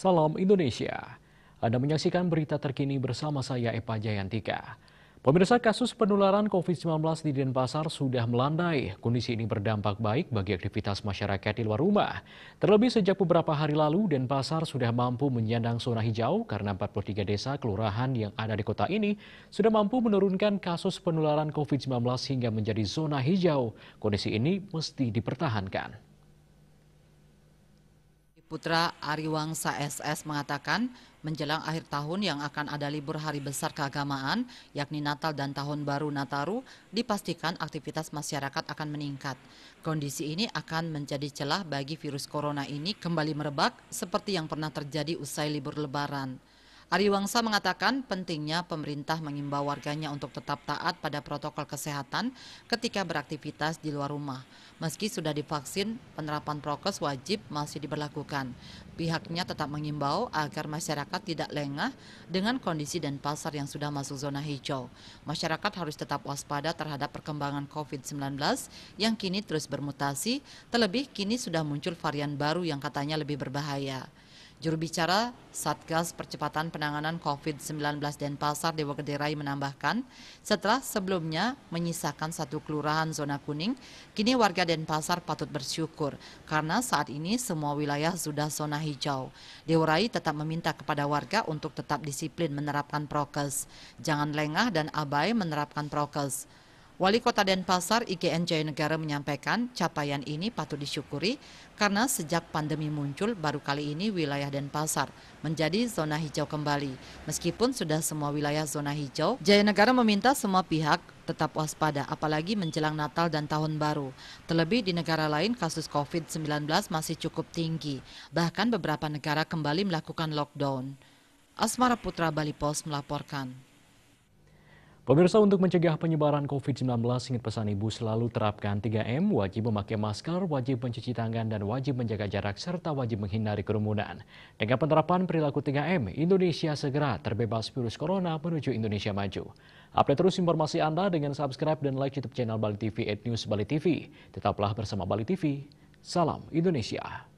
Salam Indonesia. Anda menyaksikan berita terkini bersama saya Eva Jayantika. Pemirsa, kasus penularan COVID-19 di Denpasar sudah melandai. Kondisi ini berdampak baik bagi aktivitas masyarakat di luar rumah. Terlebih sejak beberapa hari lalu, Denpasar sudah mampu menyandang zona hijau karena 43 desa kelurahan yang ada di kota ini sudah mampu menurunkan kasus penularan COVID-19 hingga menjadi zona hijau. Kondisi ini mesti dipertahankan. Putra Ariwangsa SS mengatakan menjelang akhir tahun yang akan ada libur hari besar keagamaan yakni Natal dan Tahun Baru Nataru, dipastikan aktivitas masyarakat akan meningkat. Kondisi ini akan menjadi celah bagi virus corona ini kembali merebak seperti yang pernah terjadi usai libur lebaran. Ariwangsa mengatakan pentingnya pemerintah mengimbau warganya untuk tetap taat pada protokol kesehatan ketika beraktivitas di luar rumah. Meski sudah divaksin, penerapan prokes wajib masih diberlakukan. Pihaknya tetap mengimbau agar masyarakat tidak lengah dengan kondisi Denpasar yang sudah masuk zona hijau. Masyarakat harus tetap waspada terhadap perkembangan COVID-19 yang kini terus bermutasi, terlebih kini sudah muncul varian baru yang katanya lebih berbahaya. Juru bicara Satgas Percepatan Penanganan COVID-19 Denpasar Dewa Gederai menambahkan, setelah sebelumnya menyisakan satu kelurahan zona kuning, kini warga Denpasar patut bersyukur karena saat ini semua wilayah sudah zona hijau. Dewarai tetap meminta kepada warga untuk tetap disiplin menerapkan prokes, jangan lengah dan abai menerapkan prokes. Wali Kota Denpasar IGN Jayanegara menyampaikan capaian ini patut disyukuri karena sejak pandemi muncul baru kali ini wilayah Denpasar menjadi zona hijau kembali. Meskipun sudah semua wilayah zona hijau, Jayanegara meminta semua pihak tetap waspada apalagi menjelang Natal dan Tahun Baru. Terlebih di negara lain kasus COVID-19 masih cukup tinggi, bahkan beberapa negara kembali melakukan lockdown. Asmara Putra Bali Pos melaporkan. Pemirsa, untuk mencegah penyebaran COVID-19, ingat pesan ibu selalu terapkan 3M, wajib memakai masker, wajib mencuci tangan, dan wajib menjaga jarak, serta wajib menghindari kerumunan. Dengan penerapan perilaku 3M, Indonesia segera terbebas virus corona menuju Indonesia maju. Update terus informasi Anda dengan subscribe dan like YouTube channel Bali TV @News Bali TV. Tetaplah bersama Bali TV. Salam Indonesia.